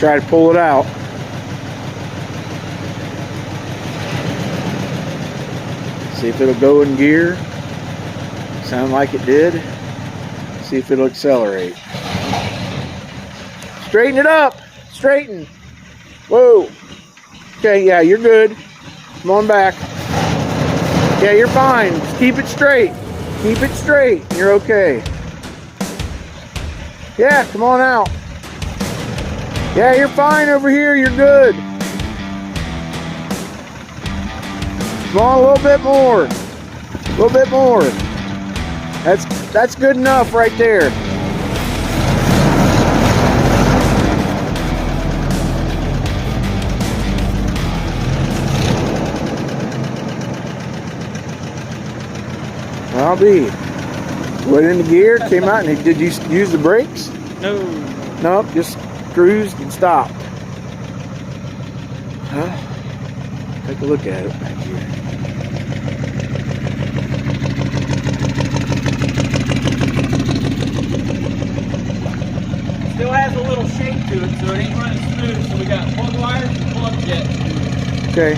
try to pull it out. See if it'll go in gear. Sound like it did. See if it'll accelerate. Straighten it up. Straighten. Whoa. Okay, yeah, you're good. Come on back. Yeah, you're fine. Just keep it straight. Keep it straight. You're okay. Yeah, come on out. Yeah, you're fine over here. You're good. Come on, a little bit more. A little bit more. That's good enough right there. I'll be. Went into gear, came out, and did you use the brakes? No. Nope, just cruised and stopped. Huh? Take a look at it back here. Still has a little shake to it, so it ain't running smooth. So we got plug wires and plug jets. Okay.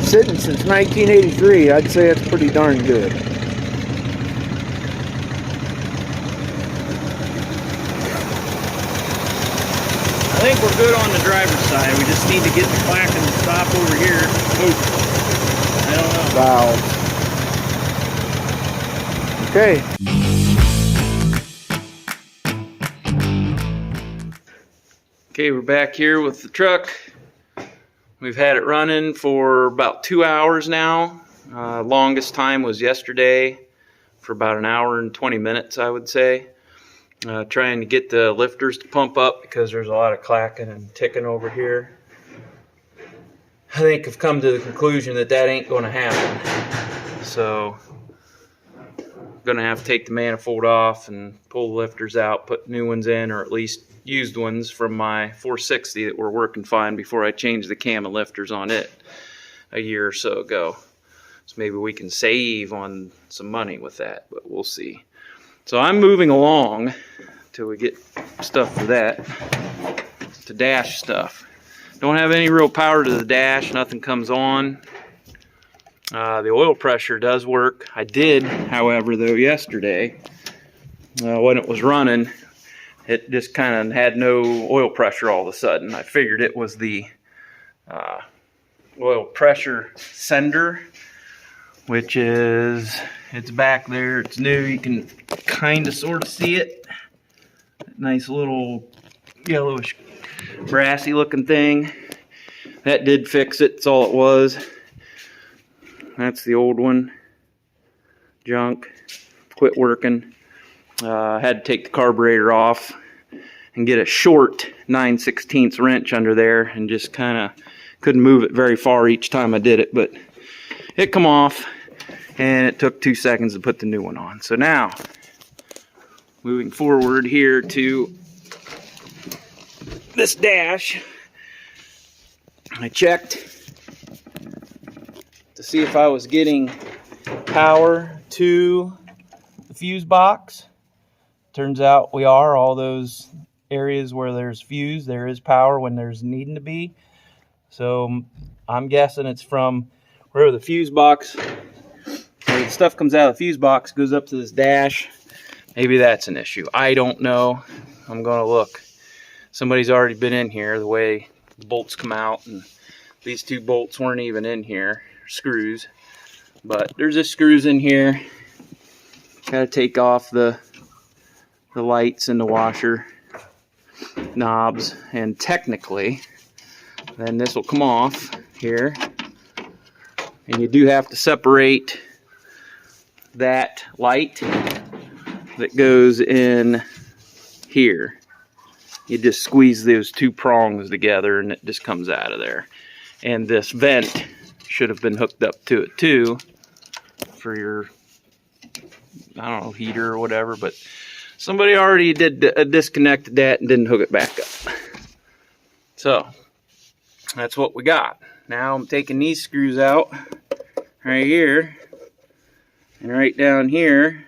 Sitting since 1983, I'd say that's pretty darn good. I think we're good on the driver's side. We just need to get the clack and stop over here. Ooh. I don't know. Valve. Okay. Okay, we're back here with the truck. We've had it running for about 2 hours now. Longest time was yesterday for about 1 hour and 20 minutes, I would say. Trying to get the lifters to pump up because there's a lot of clacking and ticking over here. I think I've come to the conclusion that that ain't going to happen. So I'm going to have to take the manifold off and pull the lifters out, put new ones in, or at least used ones from my 460 that were working fine before I changed the cam and lifters on it a year or so ago. So maybe we can save on some money with that, but we'll see. So I'm moving along till we get stuff for that. The dash stuff. Don't have any real power to the dash. Nothing comes on. The oil pressure does work. I did, however, though, yesterday when it was running, it just kind of had no oil pressure all of a sudden. I figured it was the oil pressure sender, which is, it's back there. It's new. You can kind of sort of see it. Nice little yellowish brassy looking thing. That did fix it. That's all it was. That's the old one. Junk. Quit working. Had to take the carburetor off and get a short 9/16 wrench under there, and just kind of couldn't move it very far each time I did it, but it come off, and it took 2 seconds to put the new one on. So now, moving forward here to this dash, I checked to see if I was getting power to the fuse box. Turns out we are. All those areas where there's fuse, there is power when there's needing to be. So I'm guessing it's from wherever the fuse box, where the stuff comes out of the fuse box, goes up to this dash. Maybe that's an issue. I don't know. I'm going to look. Somebody's already been in here, the way the bolts come out, and these two bolts weren't even in here, screws. But there's just screws in here. Got to take off the lights and the washer knobs, and technically then this will come off here, and you do have to separate that light that goes in here. You just squeeze those two prongs together and it just comes out of there. And this vent should have been hooked up to it too for your, I don't know, heater or whatever, but somebody already disconnected that and didn't hook it back up. So that's what we got. Now I'm taking these screws out right here and right down here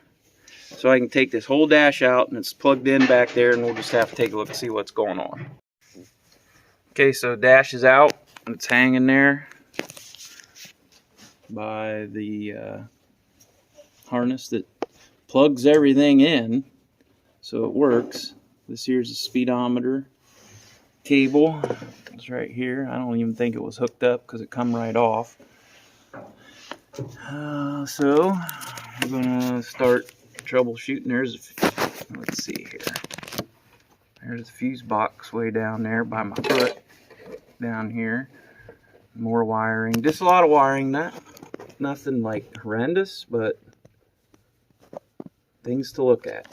so I can take this whole dash out, and it's plugged in back there, and we'll just have to take a look and see what's going on. Okay, so dash is out, and it's hanging there by the harness that plugs everything in so it works. This here's a speedometer cable. It's right here. I don't even think it was hooked up because it come right off. So I'm gonna start troubleshooting. Let's see here. There's the fuse box way down there by my foot down here. More wiring, just a lot of wiring. Nothing like horrendous, but things to look at.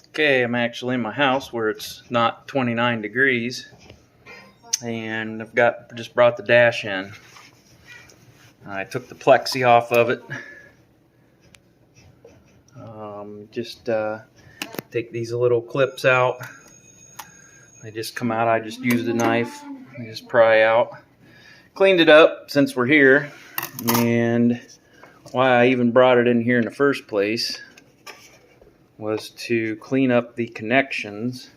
Okay, I'm actually in my house where it's not 29 degrees, and I've just brought the dash in. I took the plexi off of it. Just take these little clips out. They just come out. I just used a knife. They just pry out. Cleaned it up since we're here, and why I even brought it in here in the first place was to clean up the connections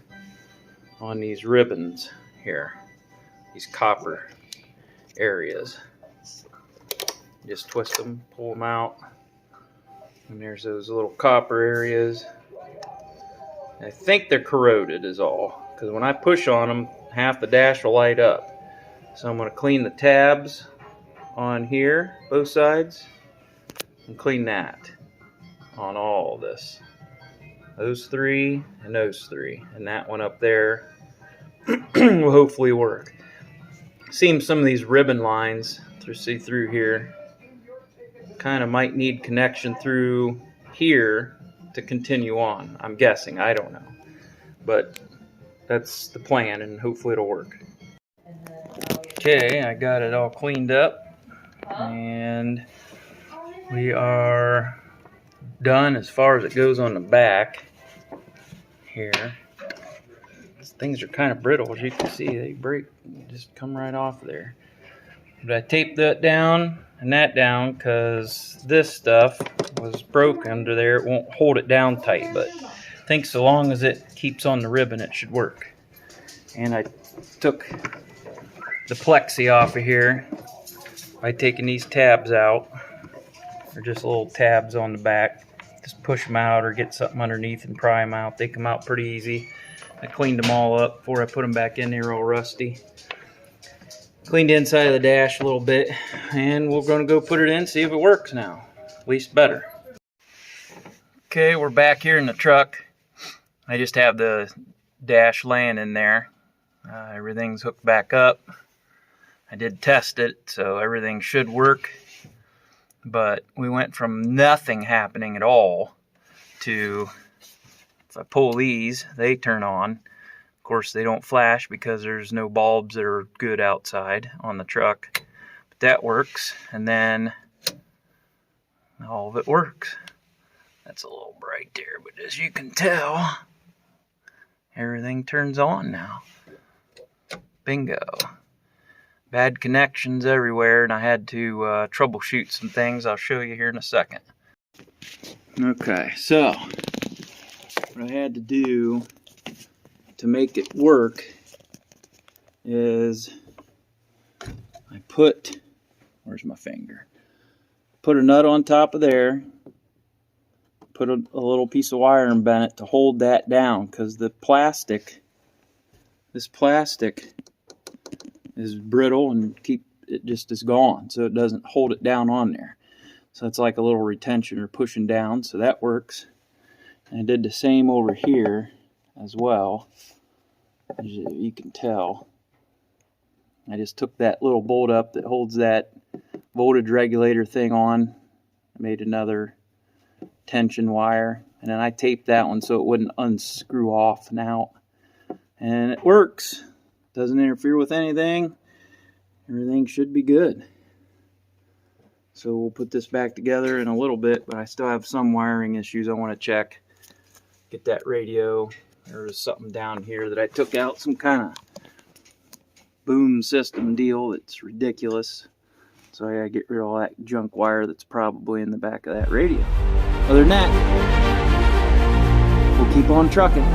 on these ribbons here, these copper areas. Just twist them, pull them out, and there's those little copper areas. I think they're corroded is all, because when I push on them, half the dash will light up. So I'm going to clean the tabs on here, both sides, and clean that on all this. Those three and those three, and that one up there will hopefully work. Seems some of these ribbon lines see through here kind of might need connection through here to continue on. I'm guessing, I don't know, but that's the plan, and hopefully it'll work. Okay, I got it all cleaned up, and we are done as far as it goes on the back here. These things are kind of brittle, as you can see. They break, just come right off there. But I taped that down and that down because this stuff was broke under there. It won't hold it down tight, but I think so long as it keeps on the ribbon, it should work. And I took the plexi off of here by taking these tabs out. They're just little tabs on the back. Just push them out or get something underneath and pry them out. They come out pretty easy. I cleaned them all up before I put them back in there all rusty. Cleaned the inside of the dash a little bit, and we're going to go put it in, see if it works now. At least better. Okay, we're back here in the truck. I just have the dash laying in there. Everything's hooked back up. I did test it, so everything should work. But we went from nothing happening at all to, if I pull these, they turn on. Of course, they don't flash because there's no bulbs that are good outside on the truck. But that works, and then all of it works. That's a little bright there, but as you can tell, everything turns on now. Bingo. Bad connections everywhere, and I had to troubleshoot some things I'll show you here in a second. Okay, so what I had to do to make it work is I put, where's my finger? Put a nut on top of there, put a little piece of wire and bent it to hold that down, because the plastic, this plastic is brittle and it just is gone, so it doesn't hold it down on there. So it's like a little retention or pushing down, so that works. And I did the same over here as well, as you can tell. I just took that little bolt up that holds that voltage regulator thing on, I made another tension wire, and then I taped that one so it wouldn't unscrew off and out. And it works. Doesn't interfere with anything. Everything should be good. So we'll put this back together in a little bit, but I still have some wiring issues I want to check. Get that radio. There's something down here that I took out, some kind of boom system deal that's ridiculous. So I gotta get rid of all that junk wire that's probably in the back of that radio. other than that, we'll keep on trucking.